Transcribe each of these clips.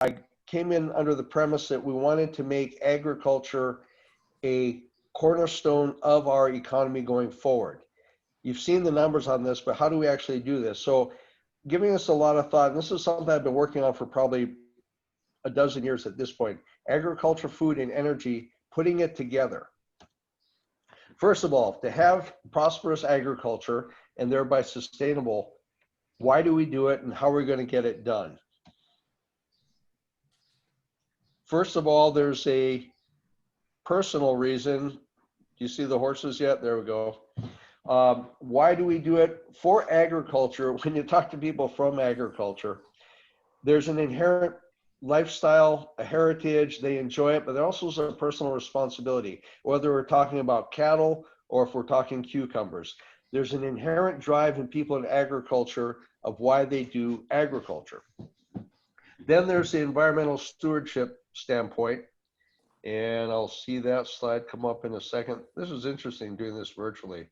I came in under the premise that we wanted to make agriculture a cornerstone of our economy going forward. You've seen the numbers on this, but how do we actually do this? So giving us a lot of thought, and this is something I've been working on for probably a dozen years at this point, agriculture, food, and energy, putting it together. First of all, to have prosperous agriculture and thereby sustainable, why do we do it and how are we going to get it done? First of all, there's a personal reason. Do you see the horses yet? There we go. Why do we do it? For agriculture, when you talk to people from agriculture, there's an inherent lifestyle, a heritage, they enjoy it, but there also is a personal responsibility, whether we're talking about cattle or if we're talking cucumbers. There's an inherent drive in people in agriculture of why they do agriculture. Then there's the environmental stewardship standpoint, and I'll see that slide come up in a second. This is interesting doing this virtually.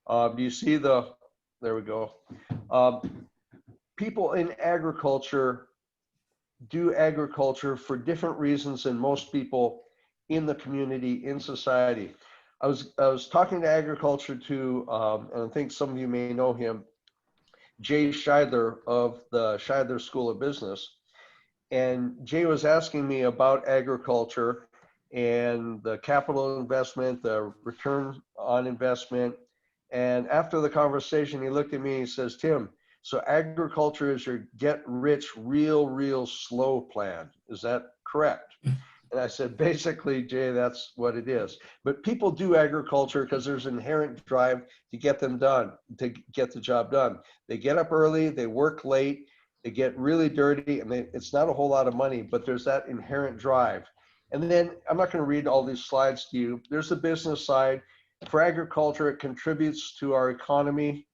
Do you see there we go. People in agriculture do agriculture for different reasons than most people in the community, in society. I was talking to agriculture to, and I think some of you may know him, Jay Scheidler of the Scheidler School of Business. And Jay was asking me about agriculture and the capital investment, the return on investment. And after the conversation, he looked at me and he says, Tim, so agriculture is your get rich real slow plan. Is that correct? And I said, basically, Jay, that's what it is. But people do agriculture because there's an inherent drive to get them done, to get the job done. They get up early, they work late, they get really dirty, and it's not a whole lot of money, but there's that inherent drive. And then I'm not going to read all these slides to you. There's the business side. For agriculture, it contributes to our economy.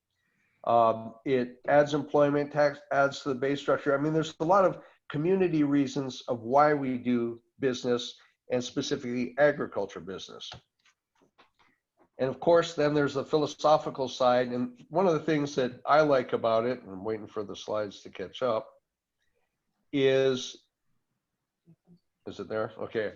It adds employment, tax adds to the base structure. I mean, there's a lot of community reasons of why we do business, and specifically agriculture business. And of course, then there's the philosophical side. And one of the things that I like about it, and I'm waiting for the slides to catch up, is it there? Okay.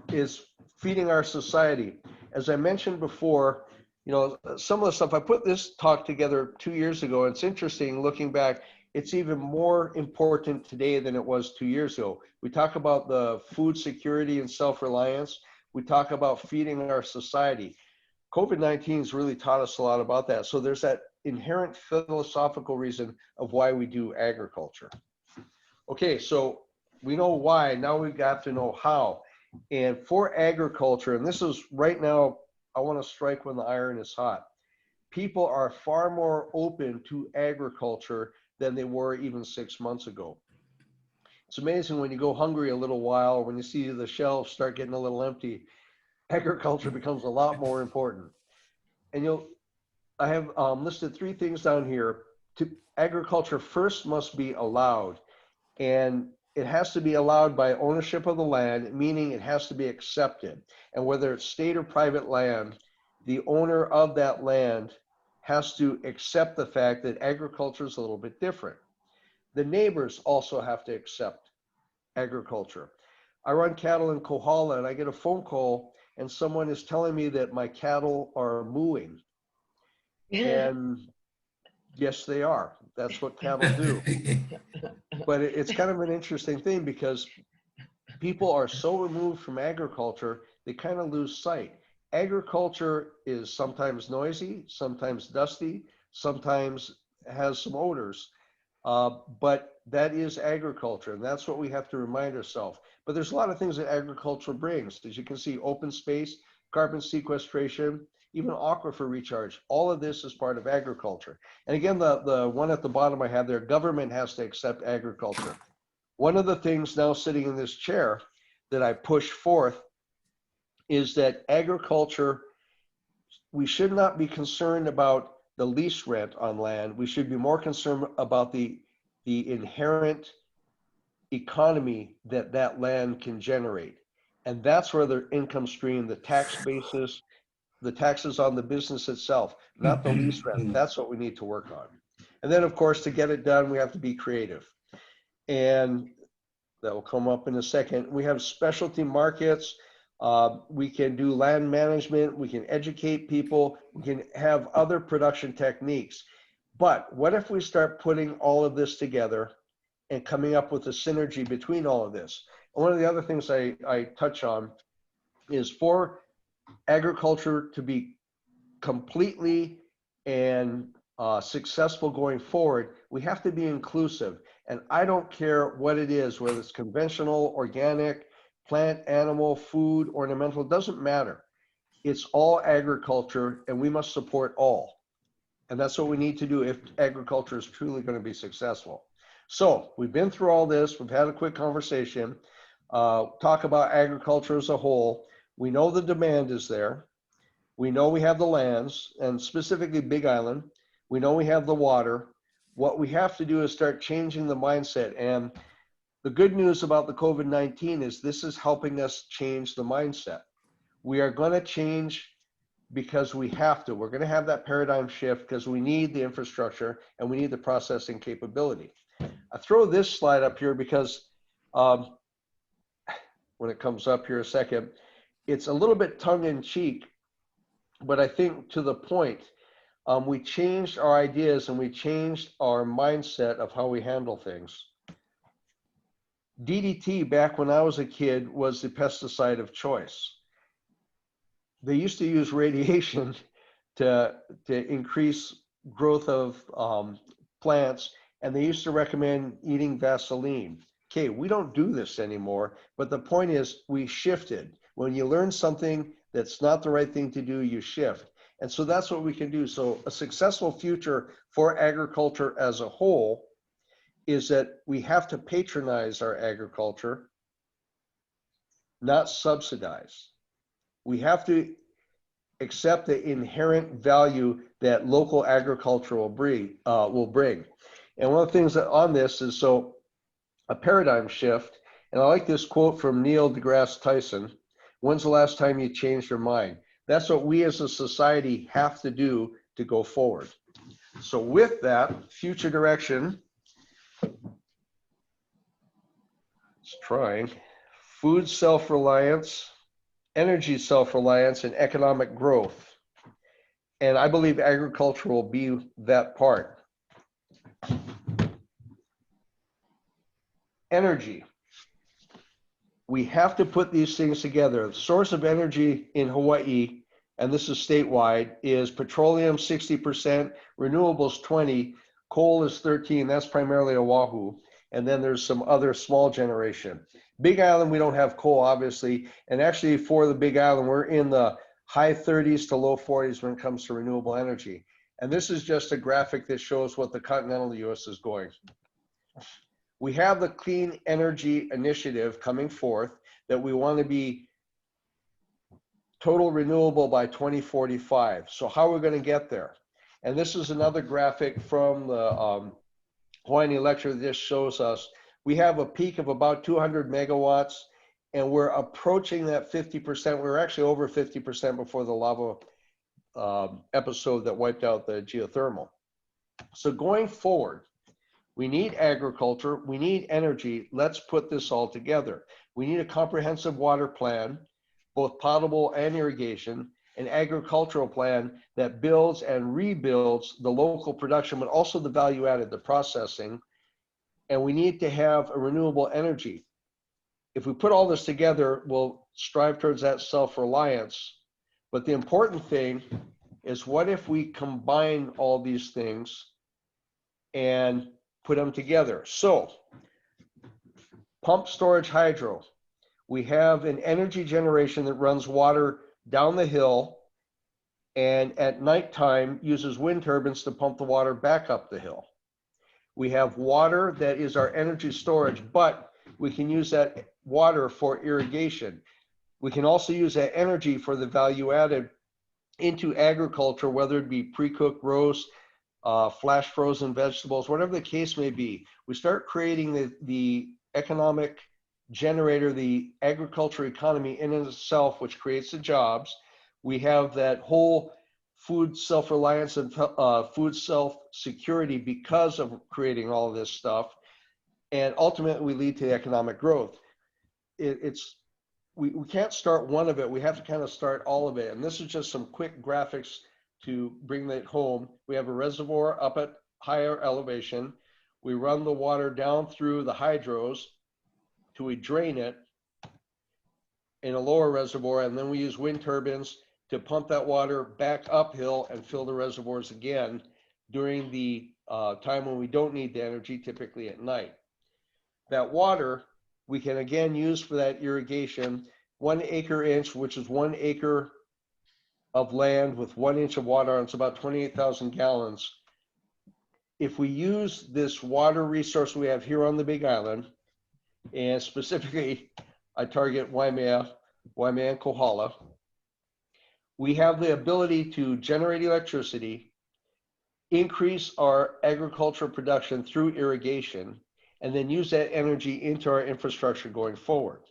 Is feeding our society. As I mentioned before, you know, some of the stuff, I put this talk together 2 years ago. It's interesting looking back, it's even more important today than it was 2 years ago. We talk about the food security and self-reliance. We talk about feeding our society. COVID-19 has really taught us a lot about that. So there's that inherent philosophical reason of why we do agriculture. Okay, so we know why, now we've got to know how. And for agriculture, and this is right now, I want to strike when the iron is hot. People are far more open to agriculture than they were even 6 months ago. It's amazing when you go hungry a little while, when you see the shelves start getting a little empty, agriculture becomes a lot more important. And I have listed 3 things down here. Agriculture first must be allowed, and it has to be allowed by ownership of the land, meaning it has to be accepted. And whether it's state or private land, the owner of that land has to accept the fact that agriculture is a little bit different. The neighbors also have to accept agriculture. I run cattle in Kohala, and I get a phone call and someone is telling me that my cattle are mooing. And yes, they are. That's what cattle do. But it's kind of an interesting thing because people are so removed from agriculture, they kind of lose sight. Agriculture is sometimes noisy, sometimes dusty, sometimes has some odors, but that is agriculture, and that's what we have to remind ourselves. But there's a lot of things that agriculture brings. As you can see, open space, carbon sequestration, even aquifer recharge. All of this is part of agriculture. And again, the one at the bottom I have there, government has to accept agriculture. One of the things now sitting in this chair that I push forth is that agriculture, we should not be concerned about the lease rent on land. We should be more concerned about the inherent economy that that land can generate. And that's where the income stream, the tax basis, the taxes on the business itself, not the lease rent. That's what we need to work on. And then, of course, to get it done, we have to be creative. And that will come up in a second. We have specialty markets. We can do land management. We can educate people. We can have other production techniques. But what if we start putting all of this together and coming up with a synergy between all of this? And one of the other things I touch on is for agriculture to be completely and successful going forward, we have to be inclusive. And I don't care what it is, whether it's conventional, organic, plant, animal, food, ornamental, it doesn't matter. It's all agriculture, and we must support all. And that's what we need to do if agriculture is truly going to be successful. So we've been through all this. We've had a quick conversation, talk about agriculture as a whole. We know the demand is there. We know we have the lands, and specifically Big Island. We know we have the water. What we have to do is start changing the mindset. And the good news about the COVID-19 is this is helping us change the mindset. We are going to change because we have to. We're going to have that paradigm shift because we need the infrastructure and we need the processing capability. I throw this slide up here because when it comes up here a second, it's a little bit tongue-in-cheek, but I think to the point. We changed our ideas and we changed our mindset of how we handle things. DDT, back when I was a kid, was the pesticide of choice. They used to use radiation to increase growth of plants, and they used to recommend eating Vaseline. Okay, we don't do this anymore, but the point is we shifted. When you learn something that's not the right thing to do, you shift. And so that's what we can do. So a successful future for agriculture as a whole is that we have to patronize our agriculture, not subsidize. We have to accept the inherent value that local agriculture will bring. And one of the things that on this is so a paradigm shift. And I like this quote from Neil deGrasse Tyson. When's the last time you changed your mind? That's what we as a society have to do to go forward. So with that, future direction, it's trying, food self-reliance, energy self-reliance, and economic growth. And I believe agriculture will be that part. Energy. We have to put these things together. The source of energy in Hawaii, and this is statewide, is petroleum 60%, renewables 20%, coal is 13%, that's primarily Oahu, and then there's some other small generation. Big Island, we don't have coal, obviously, and actually for the Big Island, we're in the high 30s to low 40s when it comes to renewable energy. And this is just a graphic that shows what the continental US is going. We have the Clean Energy Initiative coming forth that we want to be total renewable by 2045. So how are we going to get there? And this is another graphic from the Hawai'i lecture that just shows us we have a peak of about 200 megawatts, and we're approaching that 50%. We were actually over 50% before the lava episode that wiped out the geothermal. So going forward, we need agriculture, we need energy. Let's put this all together. We need a comprehensive water plan, both potable and irrigation, an agricultural plan that builds and rebuilds the local production, but also the value added, the processing. And we need to have a renewable energy. If we put all this together, we'll strive towards that self-reliance. But the important thing is, what if we combine all these things and put them together? So, pump storage hydro. We have an energy generation that runs water down the hill and at nighttime uses wind turbines to pump the water back up the hill. We have water that is our energy storage, but we can use that water for irrigation. We can also use that energy for the value added into agriculture, whether it be pre-cooked roast, flash frozen vegetables, whatever the case may be. We start creating the economic generator, the agriculture economy in itself, which creates the jobs. We have that whole food self-reliance and food self-security because of creating all of this stuff. and ultimately we lead to economic growth. We can't start one of it. We have to kind of start all of it. And this is just some quick graphics to bring that home. We have a reservoir up at higher elevation. We run the water down through the hydros till we drain it in a lower reservoir, and then we use wind turbines to pump that water back uphill and fill the reservoirs again during the time when we don't need the energy, typically at night. That water we can again use for that irrigation. 1 acre inch, which is 1 acre of land with 1 inch of water on, it's about 28,000 gallons. If we use this water resource we have here on the Big Island, and specifically I target Waimea and Kohala, we have the ability to generate electricity, increase our agricultural production through irrigation, and then use that energy into our infrastructure going forward.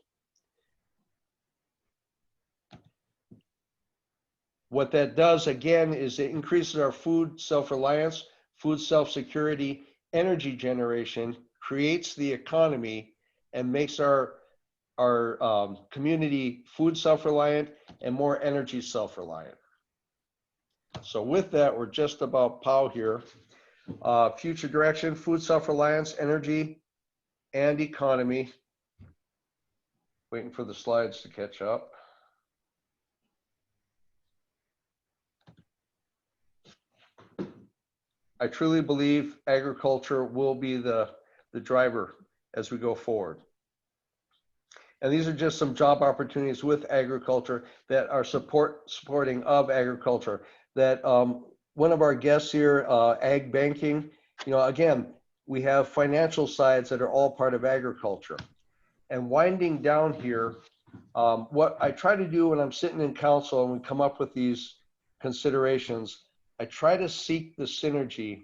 What that does, again, is it increases our food self-reliance, food self-security, energy generation, creates the economy, and makes our community food self-reliant and more energy self-reliant. So with that, we're just about POW here. Future direction, food self-reliance, energy, and economy. Waiting for the slides to catch up. I truly believe agriculture will be the driver as we go forward. And these are just some job opportunities with agriculture that are supporting of agriculture. That one of our guests here, ag banking, again, we have financial sides that are all part of agriculture. And winding down here, what I try to do when I'm sitting in council and we come up with these considerations, I try to seek the synergy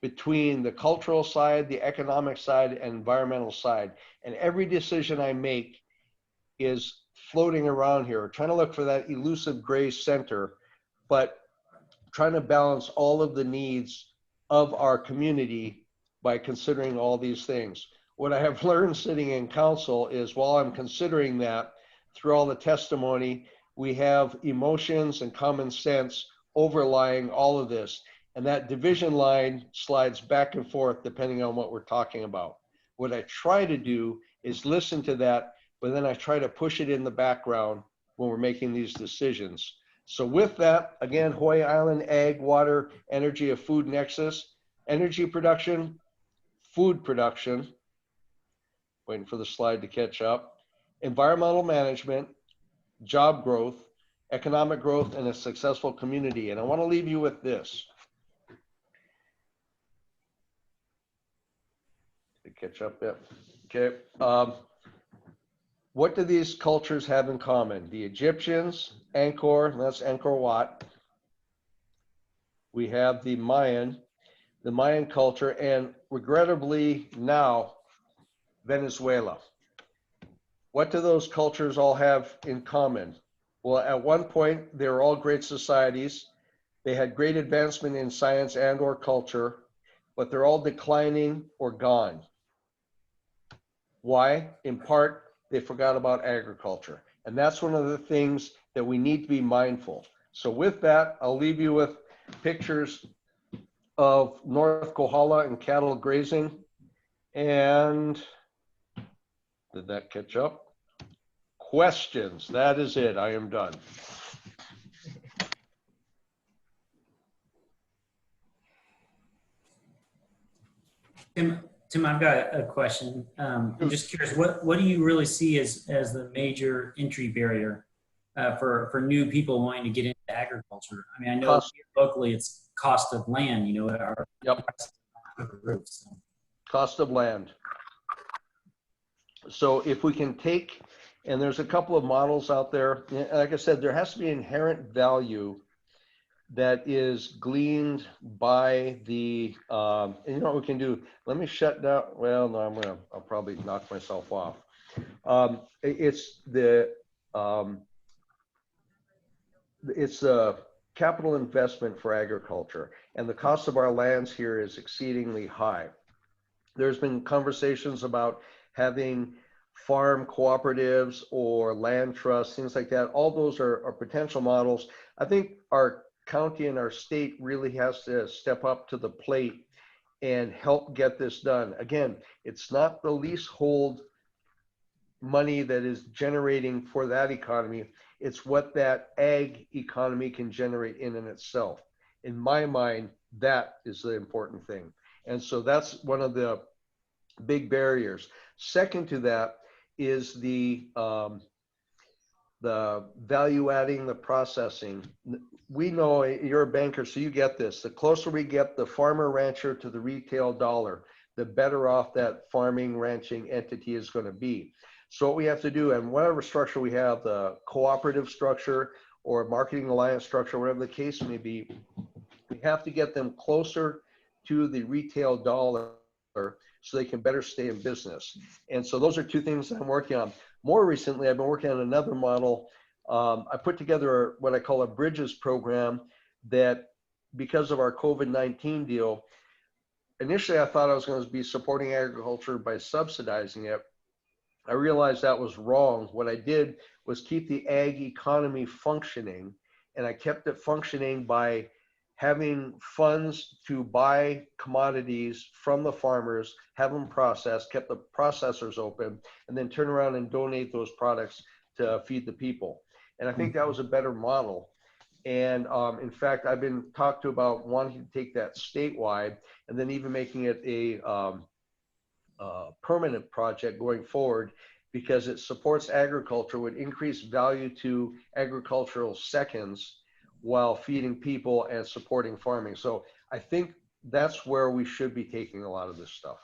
between the cultural side, the economic side, and environmental side. And every decision I make is floating around here, trying to look for that elusive gray center, but trying to balance all of the needs of our community by considering all these things. What I have learned sitting in council is while I'm considering that, through all the testimony, we have emotions and common sense overlying all of this. And that division line slides back and forth depending on what we're talking about. What I try to do is listen to that, but then I try to push it in the background when we're making these decisions. So with that, again, Hawaii Island Ag, Water, Energy, a Food Nexus, energy production, food production, waiting for the slide to catch up, environmental management, job growth, economic growth, and a successful community. And I want to leave you with this. Catch up, yep. Okay. What do these cultures have in common? The Egyptians, Angkor, that's Angkor Wat. We have the Mayan culture, and regrettably now, Venezuela. What do those cultures all have in common? Well, at one point, they were all great societies. They had great advancement in science and or culture, but they're all declining or gone. Why? In part, they forgot about agriculture. And that's one of the things that we need to be mindful. So with that, I'll leave you with pictures of North Kohala and cattle grazing. And did that catch up? Questions. That is it. I am done. Tim, I've got a question. I'm just curious, what do you really see as the major entry barrier for new people wanting to get into agriculture? I mean, I know locally it's cost of land, our roof, so. Cost of land. So if we can take, and there's a couple of models out there, like I said, there has to be inherent value that is gleaned by the, and you know what we can do? Let me shut down, well, no, I'll probably knock myself off. It's the capital investment for agriculture, and the cost of our lands here is exceedingly high. There's been conversations about having farm cooperatives or land trusts, things like that. All those are potential models. I think our county and our state really has to step up to the plate and help get this done. Again, it's not the leasehold money that is generating for that economy. It's what that ag economy can generate in and itself. In my mind, that is the important thing. And so that's one of the big barriers. Second to that is the value adding, the processing. We know you're a banker, so you get this. The closer we get the farmer rancher to the retail dollar, the better off that farming ranching entity is going to be. So what we have to do, and whatever structure we have, the cooperative structure or marketing alliance structure, whatever the case may be, we have to get them closer to the retail dollar so they can better stay in business. And so those are two things I'm working on. More recently, I've been working on another model. I put together what I call a bridges program that, because of our COVID-19 deal, initially I thought I was going to be supporting agriculture by subsidizing it. I realized that was wrong. What I did was keep the ag economy functioning, and I kept it functioning by having funds to buy commodities from the farmers, have them processed, kept the processors open, and then turn around and donate those products to feed the people. And I think that was a better model. And in fact, I've been talked to about wanting to take that statewide and then even making it a permanent project going forward, because it supports agriculture, would increase value to agricultural seconds while feeding people and supporting farming. So I think that's where we should be taking a lot of this stuff.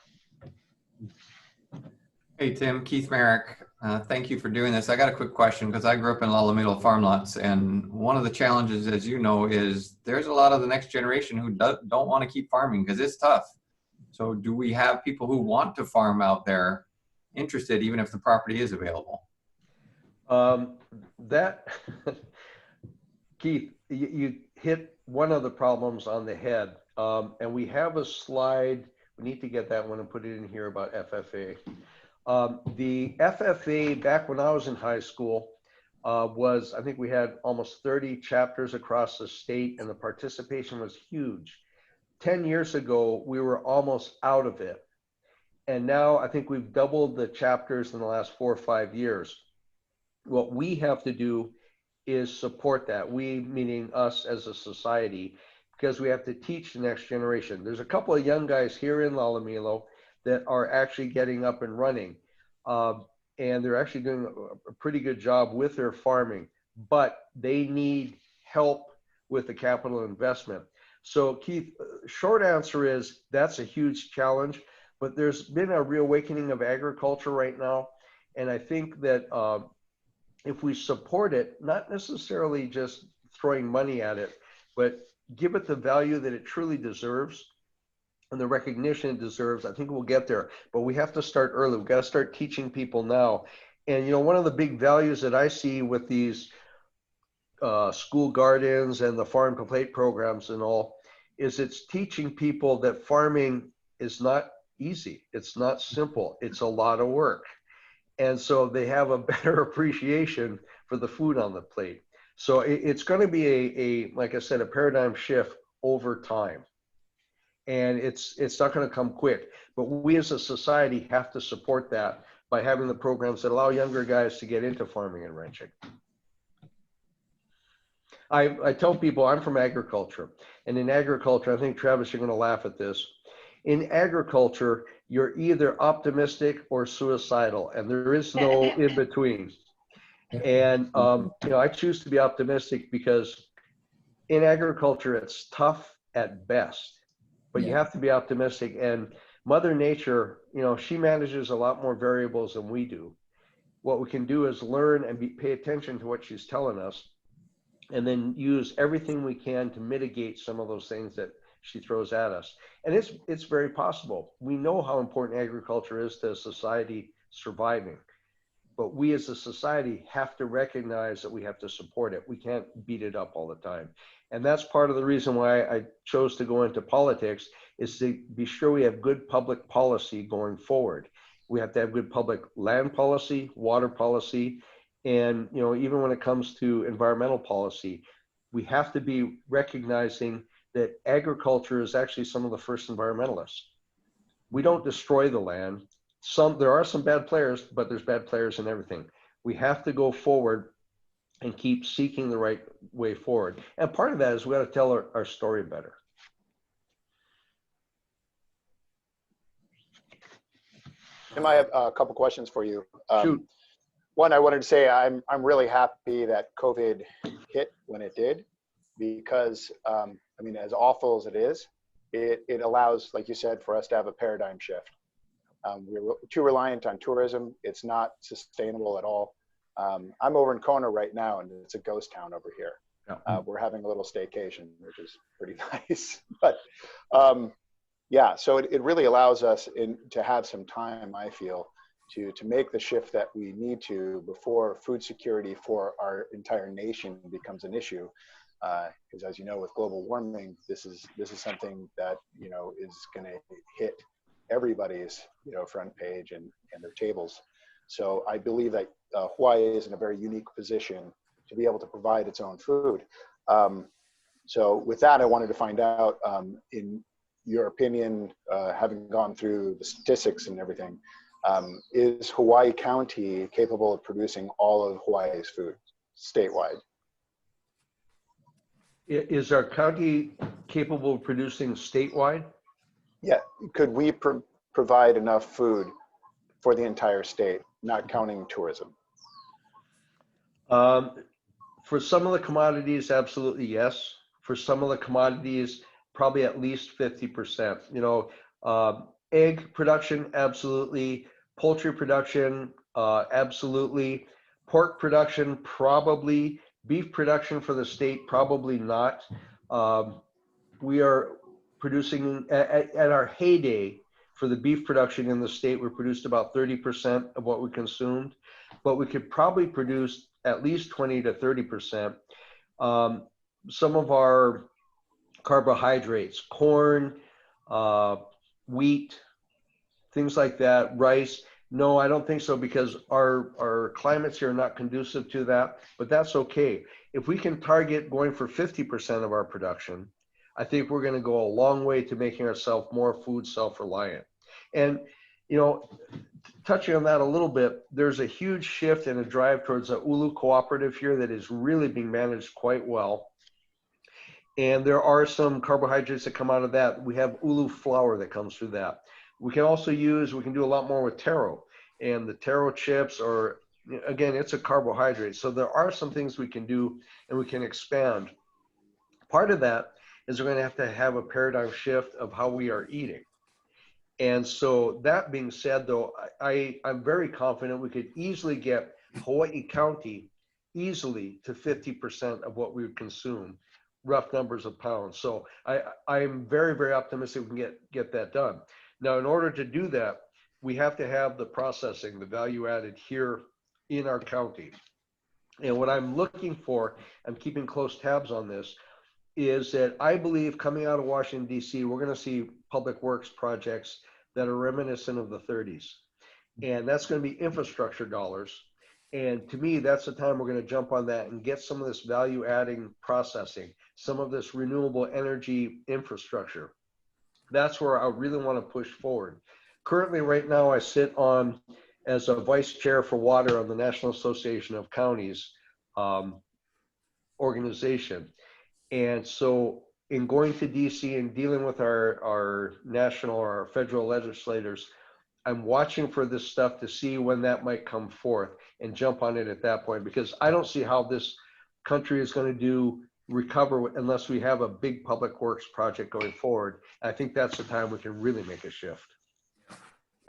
Hey, Tim, Keith Merrick. Thank you for doing this. I got a quick question because I grew up in Lalomilo farm lots, and one of the challenges, as you know, is there's a lot of the next generation who don't want to keep farming because it's tough. So do we have people who want to farm out there interested, even if the property is available? Keith, you hit one of the problems on the head. And we have a slide. We need to get that one and put it in here about FFA. The FFA, back when I was in high school, was, I think we had almost 30 chapters across the state, and the participation was huge. 10 years ago, we were almost out of it. And now I think we've doubled the chapters in the last 4 or 5 years. What we have to do is support that. We, meaning us as a society, because we have to teach the next generation. There's a couple of young guys here in Lalomilo that are actually getting up and running. And they're actually doing a pretty good job with their farming, but they need help with the capital investment. So Keith, short answer is that's a huge challenge, but there's been a reawakening of agriculture right now. And I think that if we support it, not necessarily just throwing money at it, but give it the value that it truly deserves and the recognition it deserves, I think we'll get there. But we have to start early. We've got to start teaching people now. And, you know, one of the big values that I see with these school gardens and the farm to plate programs and all is it's teaching people that farming is not easy. It's not simple. It's a lot of work. And so they have a better appreciation for the food on the plate. So it's going to be like I said, a paradigm shift over time. And it's not going to come quick, but we as a society have to support that by having the programs that allow younger guys to get into farming and ranching. I tell people I'm from agriculture, and in agriculture, I think, Travis, you're going to laugh at this. In agriculture, you're either optimistic or suicidal, and there is no in between. And you know, I choose to be optimistic because in agriculture, it's tough at best, but you have to be optimistic. And Mother Nature, you know, she manages a lot more variables than we do. What we can do is learn and pay attention to what she's telling us, and then use everything we can to mitigate some of those things that she throws at us. And it's very possible. We know how important agriculture is to society surviving. but we as a society have to recognize that we have to support it. We can't beat it up all the time. And that's part of the reason why I chose to go into politics, is to be sure we have good public policy going forward. We have to have good public land policy, water policy, and even when it comes to environmental policy, we have to be recognizing that agriculture is actually some of the first environmentalists. We don't destroy the land. There are some bad players, but there's bad players in everything. We have to go forward and keep seeking the right way forward. And part of that is we got to tell our story better. Tim, I have a couple questions for you. Shoot. One, I wanted to say I'm really happy that COVID hit when it did, because I mean, as awful as it is, it allows, like you said, for us to have a paradigm shift. We're too reliant on tourism. It's not sustainable at all. I'm over in Kona right now, and it's a ghost town over here. Yeah. We're having a little staycation, which is pretty nice. But yeah, so it really allows us to have some time, I feel, to make the shift that we need to before food security for our entire nation becomes an issue. Because as you know, with global warming, this is something that is going to hit everybody's front page and their tables. So I believe that Hawaii is in a very unique position to be able to provide its own food. So with that, I wanted to find out, in your opinion, having gone through the statistics and everything, is Hawaii County capable of producing all of Hawaii's food statewide? Is our county capable of producing statewide? Yeah, could we provide enough food for the entire state, not counting tourism? For some of the commodities, absolutely yes. For some of the commodities, probably at least 50%. Egg production, absolutely. Poultry production, absolutely. Pork production, probably. Beef production for the state, probably not. We are producing, at our heyday for the beef production in the state, we produced about 30% of what we consumed, but we could probably produce at least 20 to 30%. Some of our carbohydrates, corn, wheat, things like that, rice. No, I don't think so, because our climates here are not conducive to that, but that's okay. If we can target going for 50% of our production, I think we're going to go a long way to making ourselves more food self-reliant. And, touching on that a little bit, there's a huge shift and a drive towards a Ulu cooperative here that is really being managed quite well. And there are some carbohydrates that come out of that. We have Ulu flour that comes through that. We can do a lot more with taro, and the taro chips are, again, it's a carbohydrate. So there are some things we can do, and we can expand. Part of that is we're going to have a paradigm shift of how we are eating. And so that being said, though, I'm very confident we could easily get Hawaii County easily to 50% of what we would consume, rough numbers of pounds. So I'm very, very optimistic we can get that done. Now, in order to do that, we have to have the processing, the value added here in our county. And what I'm looking for, I'm keeping close tabs on this, is that I believe coming out of Washington, D.C., we're going to see public works projects that are reminiscent of the 30s. And that's going to be infrastructure dollars. And to me, that's the time we're going to jump on that and get some of this value adding processing, some of this renewable energy infrastructure. That's where I really want to push forward. Currently, right now, I sit on as a vice chair for water on the National Association of Counties organization. And so in going to DC and dealing with our national or our federal legislators, I'm watching for this stuff to see when that might come forth and jump on it at that point, because I don't see how this country is going to recover unless we have a big public works project going forward. I think that's the time we can really make a shift.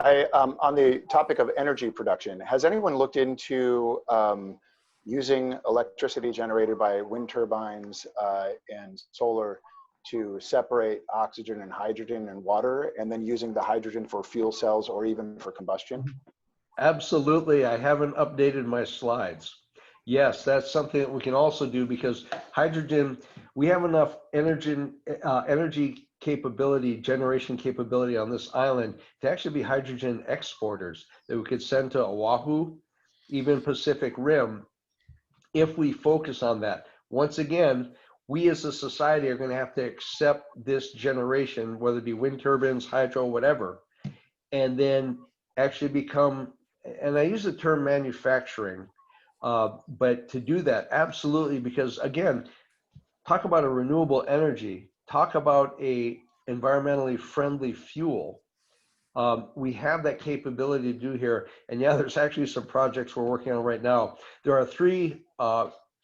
On the topic of energy production, has anyone looked into using electricity generated by wind turbines and solar to separate oxygen and hydrogen and water, and then using the hydrogen for fuel cells or even for combustion? Absolutely. I haven't updated my slides. Yes, that's something that we can also do because hydrogen, we have enough energy capability, generation capability on this island to actually be hydrogen exporters that we could send to Oahu, even Pacific Rim, if we focus on that. Once again, we as a society are going to have to accept this generation, whether it be wind turbines, hydro, whatever, and then actually become, and I use the term manufacturing, but to do that, absolutely, because again, talk about a renewable energy, talk about a environmentally friendly fuel. We have that capability to do here. And yeah, there's actually some projects we're working on right now. There are 3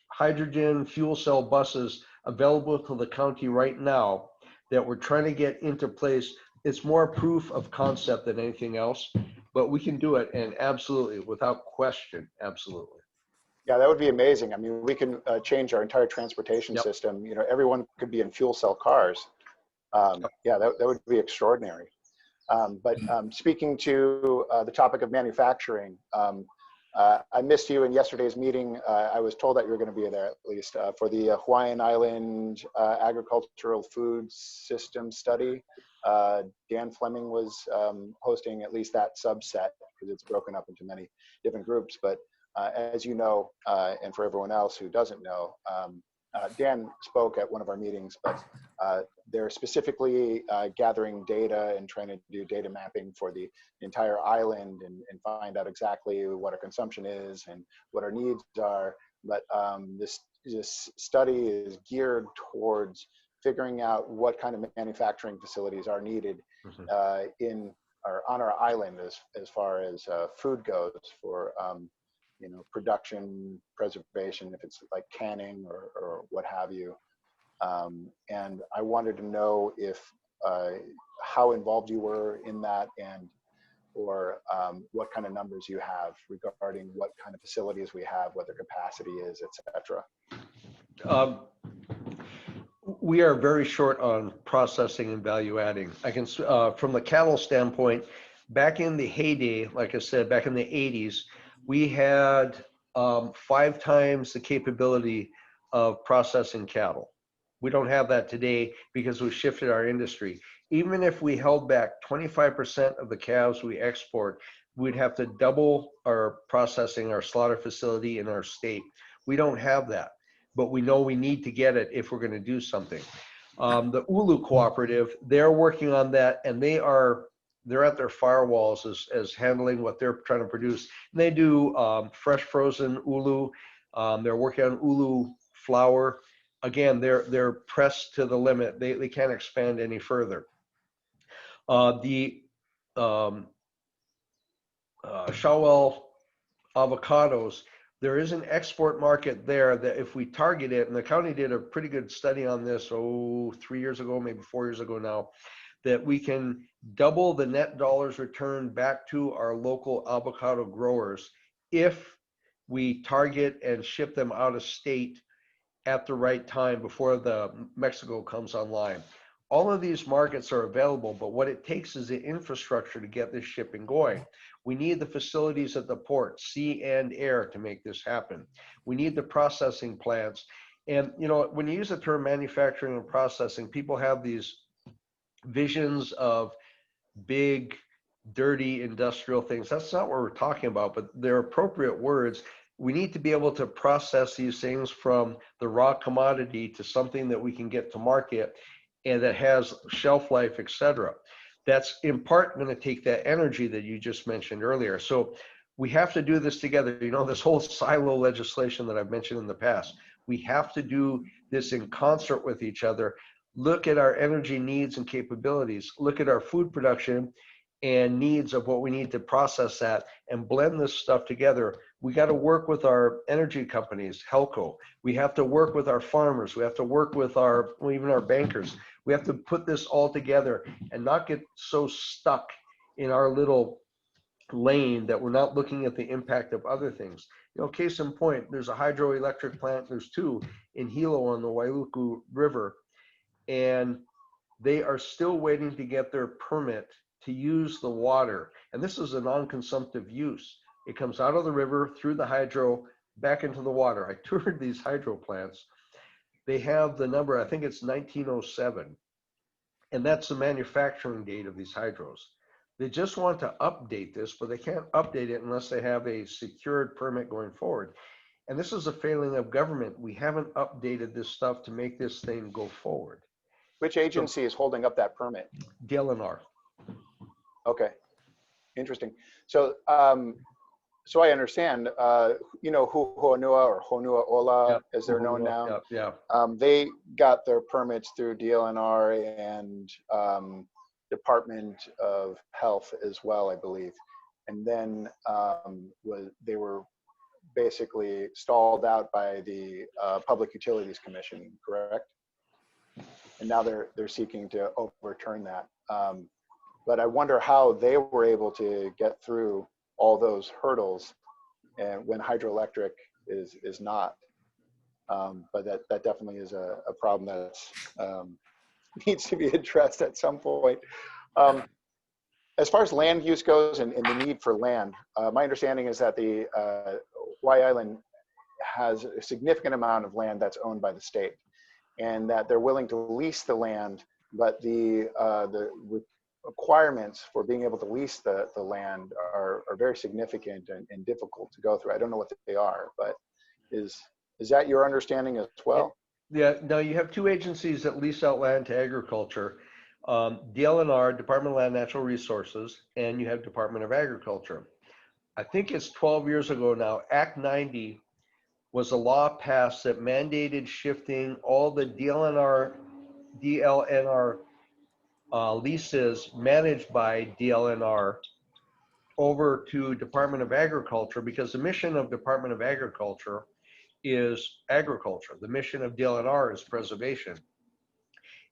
hydrogen fuel cell buses available to the county right now that we're trying to get into place. It's more proof of concept than anything else, but we can do it, and absolutely, without question, absolutely. Yeah, that would be amazing. I mean, we can change our entire transportation Yep. system. You know, everyone could be in fuel cell cars. Yeah, that would be extraordinary. But speaking to the topic of manufacturing, I missed you in yesterday's meeting. I was told that you were going to be there at least for the Hawaiian Island Agricultural Food System Study. Dan Fleming was hosting at least that subset because it's broken up into many different groups. But as you know, and for everyone else who doesn't know, Dan spoke at one of our meetings, but they're specifically gathering data and trying to do data mapping for the entire island and find out exactly what our consumption is and what our needs are. But this study is geared towards figuring out what kind of manufacturing facilities are needed in or on our island as far as food goes for you know, production, preservation, if it's like canning or what have you. And I wanted to know if how involved you were in that, and or what kind of numbers you have regarding what kind of facilities we have, what their capacity is, etc. We are very short on processing and value adding. I can, from the cattle standpoint, back in the heyday, like I said, back in the 80s, we had 5 times the capability of processing cattle. We don't have that today because we shifted our industry. Even if we held back 25% of the calves we export, we'd have to double our processing, our slaughter facility in our state. We don't have that, but we know we need to get it if we're going to do something. The Ulu Cooperative, they're working on that, and they're at their firewalls as handling what they're trying to produce. And they do fresh frozen ulu. They're working on ulu flour. Again, they're pressed to the limit. They can't expand any further. The Shawel avocados, there is an export market there that if we target it, and the county did a pretty good study on this, 3 years ago, maybe 4 years ago now, that we can double the net dollars returned back to our local avocado growers if we target and ship them out of state at the right time before the Mexico comes online. All of these markets are available, but what it takes is the infrastructure to get this shipping going. We need the facilities at the port, sea and air, to make this happen. We need the processing plants. And you know, when you use the term manufacturing and processing, people have these visions of big, dirty industrial things. That's not what we're talking about, but they're appropriate words. We need to be able to process these things from the raw commodity to something that we can get to market and that has shelf life, etc. That's in part going to take that energy that you just mentioned earlier. So we have to do this together. You know, this whole silo legislation that I've mentioned in the past, we have to do this in concert with each other. Look at our energy needs and capabilities. Look at our food production and needs of what we need to process that and blend this stuff together. We got to work with our energy companies, Helco. We have to work with our farmers. We have to work with even our bankers. We have to put this all together and not get so stuck in our little lane that we're not looking at the impact of other things. You know, case in point, there's a hydroelectric plant, there's 2 in Hilo on the Wailuku River, and they are still waiting to get their permit to use the water. And this is a non-consumptive use. It comes out of the river through the hydro back into the water. I toured these hydro plants. They have the number, I think it's 1907, and that's the manufacturing date of these hydros. They just want to update this, but they can't update it unless they have a secured permit going forward. And this is a failing of government. We haven't updated this stuff to make this thing go forward. Which agency is holding up that permit? DLNR. Okay, interesting. So, so I understand, you know, Honua or Honua Ola, Yep. as they're known now. Yeah. They got their permits through DLNR and Department of Health as well, I believe. And then they were basically stalled out by the Public Utilities Commission, correct? And now they're seeking to overturn that. But I wonder how they were able to get through all those hurdles, and when hydroelectric is not. But that definitely is a problem that needs to be addressed at some point. As far as land use goes and the need for land, my understanding is that the Hawaii Island has a significant amount of land that's owned by the state, and that they're willing to lease the land, but the requirements for being able to lease the land are very significant and difficult to go through. I don't know what they are, but is that your understanding as well? Yeah, now you have two agencies that lease out land to agriculture. DLNR, Department of Land Natural Resources, and you have Department of Agriculture. I think it's 12 years ago now, Act 90 was a law passed that mandated shifting all the DLNR leases managed by DLNR over to Department of Agriculture, because the mission of Department of Agriculture is agriculture. The mission of DLNR is preservation.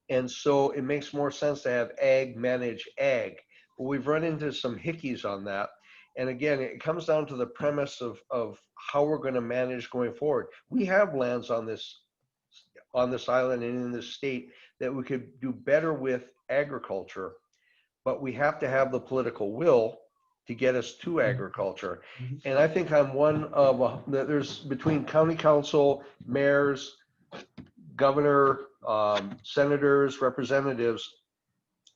And so it makes more sense to have ag manage ag. But we've run into some hickeys on that. And again, it comes down to the premise of how we're going to manage going forward. We have lands on this island and in this state that we could do better with agriculture, but we have to have the political will to get us to agriculture. And I think I'm one of, there's between county council, mayors, governor, senators, representatives,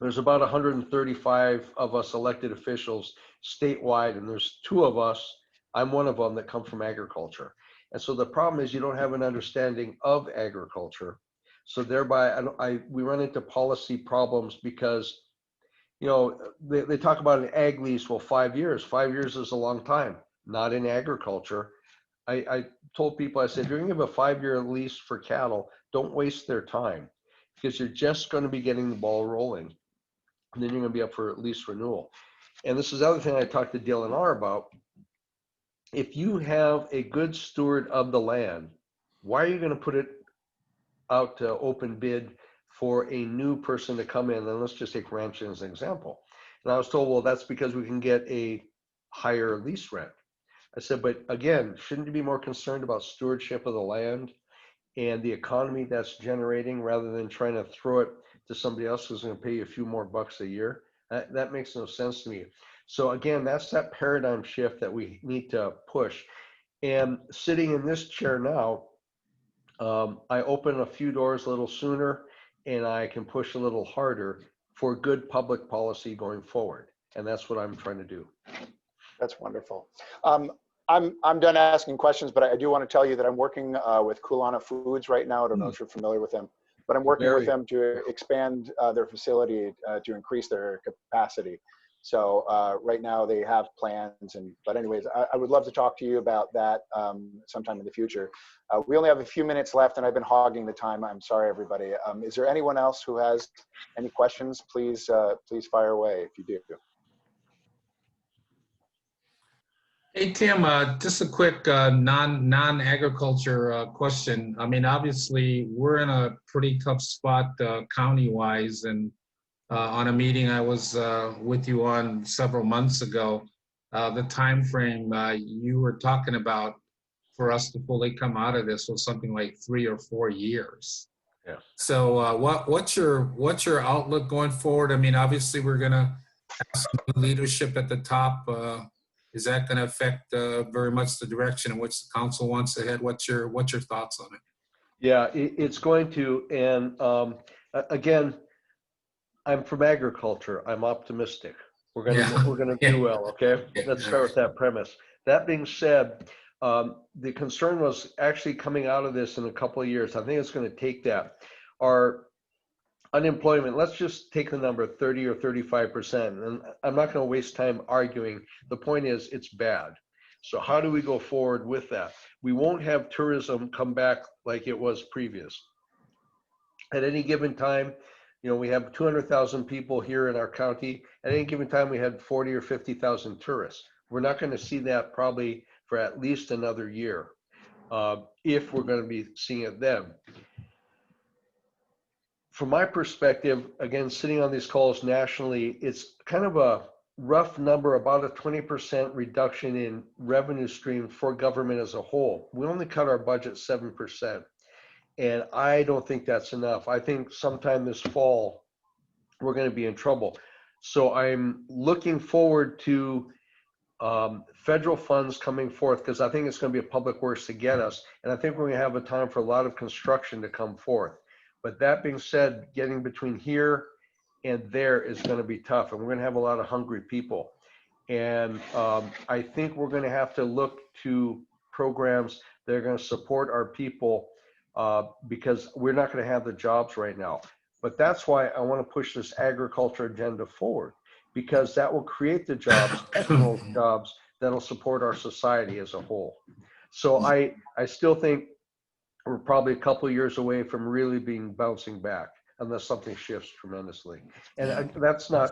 there's about 135 of us elected officials statewide, and there's 2 of us, I'm one of them, that come from agriculture. And so the problem is you don't have an understanding of agriculture. So thereby we run into policy problems because, you know, they talk about an ag lease. Well, 5 years. 5 years is a long time. Not in agriculture. I told people, I said, if you're going to give a 5-year lease for cattle, don't waste their time, because you're just going to be getting the ball rolling. And then you're going to be up for lease renewal. And this is the other thing I talked to DLNR about. If you have a good steward of the land, why are you going to put it out to open bid for a new person to come in? And let's just take ranching as an example. And I was told, well, that's because we can get a higher lease rent. I said, but again, shouldn't you be more concerned about stewardship of the land and the economy that's generating, rather than trying to throw it to somebody else who's going to pay you a few more bucks a year? That makes no sense to me. So again, that's that paradigm shift that we need to push. And sitting in this chair now, I open a few doors a little sooner, and I can push a little harder for good public policy going forward. And that's what I'm trying to do. That's wonderful. I'm done asking questions, but I do want to tell you that I'm working with Kulana Foods right now. I don't know if you're familiar with them, but I'm working with them to expand their facility to increase their capacity. So right now they have plans, but anyways, I would love to talk to you about that sometime in the future. We only have a few minutes left, and I've been hogging the time. I'm sorry, everybody. Is there anyone else who has any questions? Please fire away if you do. Hey, Tim, just a quick non-agriculture question. I mean, obviously, we're in a pretty tough spot county-wise, and on a meeting I was with you on several months ago, the time frame you were talking about for us to fully come out of this was something like 3 or 4 years. Yeah. So what's your outlook going forward? I mean, obviously, we're going to have some leadership at the top. is that going to affect very much the direction in which the council wants to head? What's your thoughts on it? Yeah, it's going to. And again, I'm from agriculture. I'm optimistic. We're gonna do well. Okay, let's start with that premise. That being said, the concern was actually coming out of this in a couple of years. I think it's going to take that. Our unemployment, let's just take the number 30 or 35%. And I'm not going to waste time arguing. The point is, it's bad. So how do we go forward with that? We won't have tourism come back like it was previous. At any given time, you know, we have 200,000 people here in our county. At any given time, we had 40 or 50,000 tourists. We're not going to see that probably for at least another year, if we're going to be seeing it then. From my perspective, again, sitting on these calls nationally, it's kind of a rough number, about a 20% reduction in revenue stream for government as a whole. We only cut our budget 7%. And I don't think that's enough. I think sometime this fall, we're going to be in trouble. So I'm looking forward to federal funds coming forth, because I think it's going to be a public works to get us. And I think we're going to have a time for a lot of construction to come forth. But that being said, getting between here and there is going to be tough. And we're going to have a lot of hungry people. And I think we're going to have to look to programs that are going to support our people, because we're not going to have the jobs right now. But that's why I want to push this agriculture agenda forward, because that will create the jobs, technical jobs, that'll support our society as a whole. So I still think we're probably a couple of years away from really bouncing back, unless something shifts tremendously. And that's not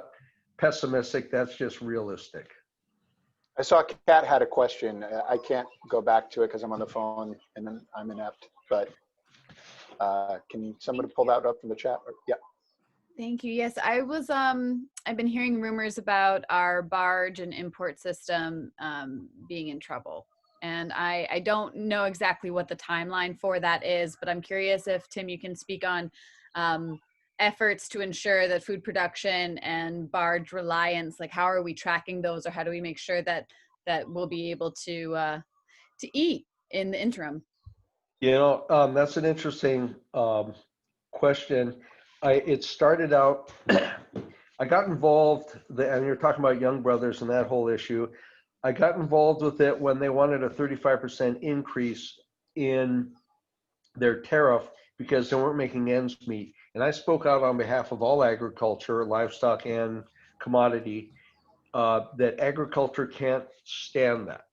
pessimistic, that's just realistic. I saw Kat had a question. I can't go back to it because I'm on the phone and then I'm inept, but can somebody pull that up from the chat? Yeah. Thank you. Yes, I've been hearing rumors about our barge and import system being in trouble. And I don't know exactly what the timeline for that is, but I'm curious if, Tim, you can speak on efforts to ensure that food production and barge reliance, like how are we tracking those, or how do we make sure that we'll be able to eat in the interim? You know, that's an interesting question. It started out, I got involved, and you're talking about Young Brothers and that whole issue. I got involved with it when they wanted a 35% increase in their tariff because they weren't making ends meet. And I spoke out on behalf of all agriculture, livestock and commodity, that agriculture can't stand that.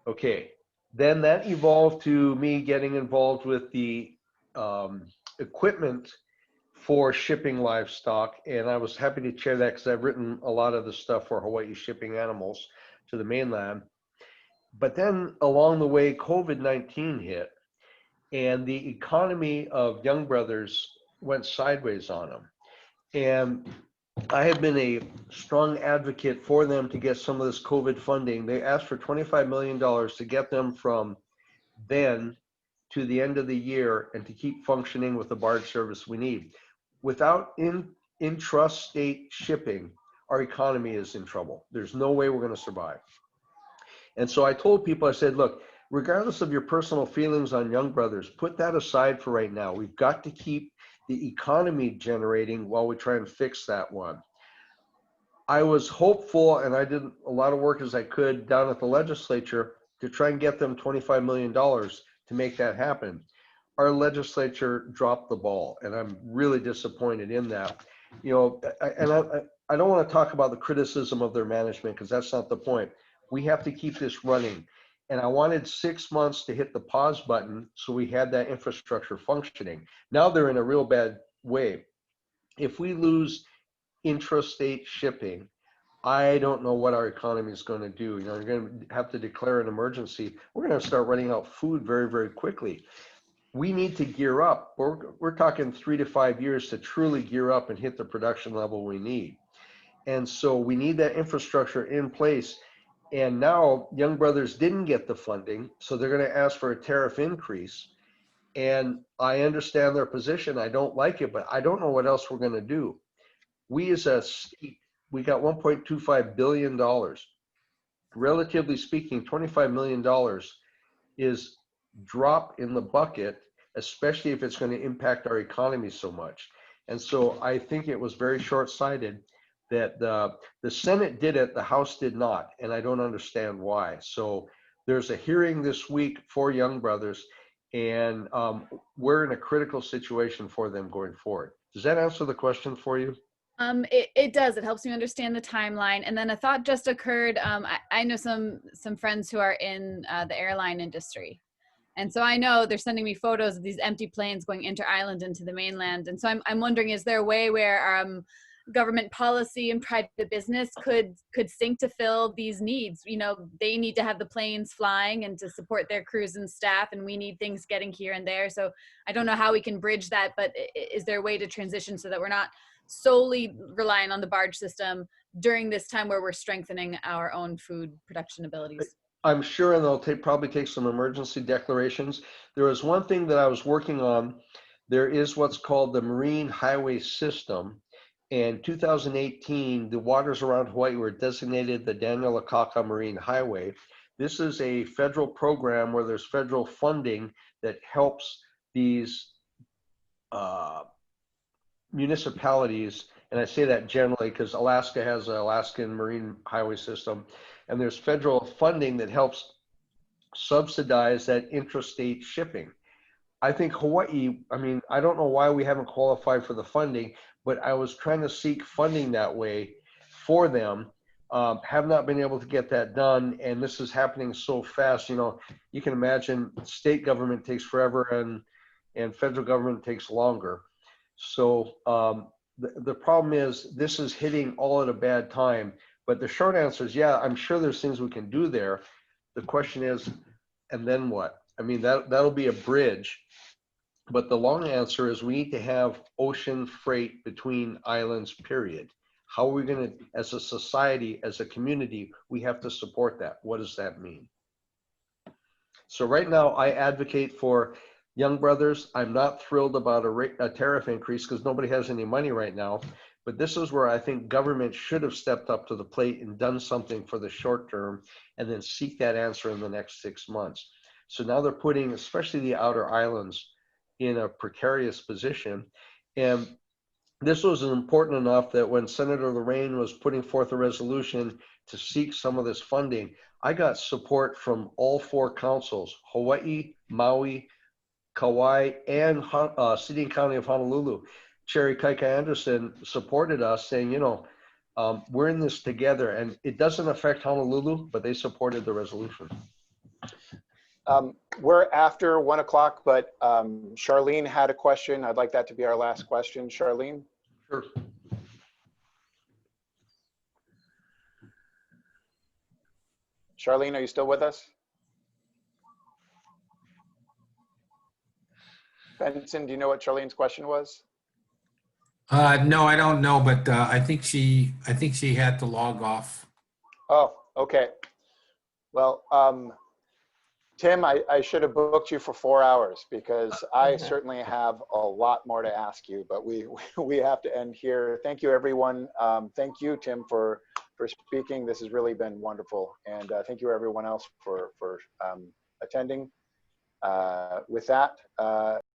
Okay, then that evolved to me getting involved with the equipment for shipping livestock. And I was happy to chair that because I've written a lot of the stuff for Hawaii shipping animals to the mainland. But then along the way, COVID-19 hit, and the economy of Young Brothers went sideways on them. And I have been a strong advocate for them to get some of this COVID funding. They asked for $25 million to get them from then to the end of the year and to keep functioning with the barge service we need. Without intrastate shipping, our economy is in trouble. There's no way we're going to survive. And so I told people, I said, look, regardless of your personal feelings on Young Brothers, put that aside for right now. We've got to keep the economy generating while we try and fix that one. I was hopeful, and I did a lot of work as I could down at the legislature to try and get them $25 million to make that happen. Our legislature dropped the ball, and I'm really disappointed in that. You know, I don't want to talk about the criticism of their management because that's not the point. We have to keep this running. And I wanted 6 months to hit the pause button so we had that infrastructure functioning. Now they're in a real bad way. If we lose intrastate shipping, I don't know what our economy is going to do. You know, we're going to have to declare an emergency. We're going to start running out food very, very quickly. We need to gear up. We're talking 3 to 5 years to truly gear up and hit the production level we need. And so we need that infrastructure in place. And now Young Brothers didn't get the funding, so they're going to ask for a tariff increase. And I understand their position. I don't like it, but I don't know what else we're going to do. We as a state, we got $1.25 billion. relatively speaking, $25 million is drop in the bucket, especially if it's going to impact our economy so much. And so I think it was very short-sighted that the Senate did it, the House did not, and I don't understand why. So there's a hearing this week for Young Brothers, and we're in a critical situation for them going forward. Does that answer the question for you? It does. It helps me understand the timeline. And then a thought just occurred. I know some friends who are in the airline industry. And so I know they're sending me photos of these empty planes going inter-island into the mainland. And so I'm wondering, is there a way where government policy and private business could sync to fill these needs? You know, they need to have the planes flying and to support their crews and staff, and we need things getting here and there. So I don't know how we can bridge that, but is there a way to transition so that we're not solely relying on the barge system during this time where we're strengthening our own food production abilities? I'm sure, and they'll probably take some emergency declarations. There was one thing that I was working on. There is what's called the Marine Highway System. In 2018, the waters around Hawaii were designated the Daniel Akaka Marine Highway. This is a federal program where there's federal funding that helps these municipalities, and I say that generally because Alaska has an Alaskan Marine Highway System, and there's federal funding that helps subsidize that intrastate shipping. I think Hawaii, I mean, I don't know why we haven't qualified for the funding, but I was trying to seek funding that way for them. Have not been able to get that done, and this is happening so fast. You know, you can imagine state government takes forever and federal government takes longer. So the problem is this is hitting all at a bad time. But the short answer is, yeah, I'm sure there's things we can do there. The question is, and then what? I mean, that'll be a bridge. But the long answer is we need to have ocean freight between islands, period. How are we going to, as a society, as a community, we have to support that. What does that mean? So right now, I advocate for Young Brothers. I'm not thrilled about a tariff increase because nobody has any money right now. But this is where I think government should have stepped up to the plate and done something for the short term and then seek that answer in the next 6 months. So now they're putting, especially the outer islands, in a precarious position. And this was important enough that when Senator Lorraine was putting forth a resolution to seek some of this funding, I got support from all 4 councils, Hawaii, Maui, Kauai, and City and County of Honolulu. Cherry Kaika Anderson supported us saying, you know, we're in this together, and it doesn't affect Honolulu, but they supported the resolution. We're after 1 o'clock, but Charlene had a question. I'd like that to be our last question. Charlene? Sure. Charlene, are you still with us? Benson, do you know what Charlene's question was? No, I don't know, but I think she had to log off. Oh, okay. Well, Tim, I should have booked you for 4 hours because I certainly have a lot more to ask you, but we have to end here. Thank you, everyone. Thank you, Tim, for speaking. This has really been wonderful. And thank you, everyone else, for attending. With that,